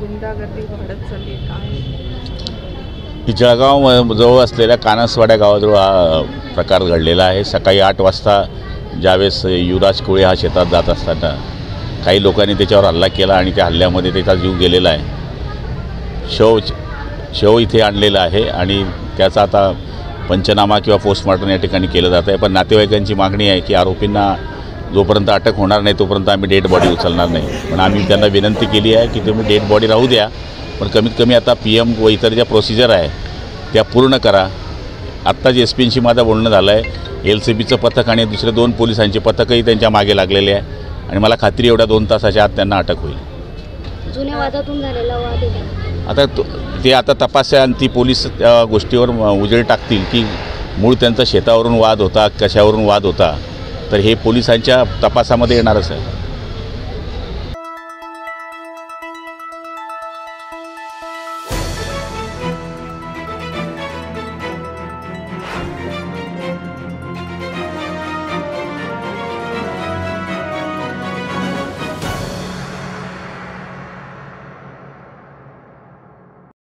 गुंडागर्दी वाढत चालली काय? जळगाव जवळ असलेल्या कानसवाड्या गावाजवळ हा प्रकार घडलेला आहे। सकाळी 8 वाजता ज्यावेळेस युवराज कोळे हा शेतात जात असताना काही लोकांनी त्याच्यावर हल्ला केला आणि त्या हल्ल्यामध्ये त्याचा जीव गेलेला आहे। शव इथे आणलेला आहे आणि त्याचा आता पंचनामा किंवा पोस्टमॉर्टम या ठिकाणी केलं जात आहे। पण नातेवाईकांची मागणी आहे की आरोपींना जोपर्यंत अटक होणार नाही तोपर्यंत आम्ही डेड बॉडी उचलणार नाही। पण आम्ही त्यांना विनंती केली आहे की तुम्ही डेड बॉडी राहू द्या, पण कमीत कमी आता PM व इतर ज्या प्रोसिजर आहे त्या पूर्ण करा। आत्ताच SPंशी माझं बोलणं झालं आहे। LCBचं पथक आणि दुसरे 2 पोलिसांचे पथकही त्यांच्या मागे लागलेले आहे आणि मला खात्री एवढ्या 2 तासाच्या आत त्यांना अटक होईल। जुन्या वादातून झालेला वाद आहे आता ते आता तपासा आणि ती पोलीस त्या गोष्टीवर उजेड टाकतील की मूळ त्यांचा शेतावरून वाद होता, कशावरून वाद होता, तर हे पोलिसांच्या तपासामध्ये येणारच आहे।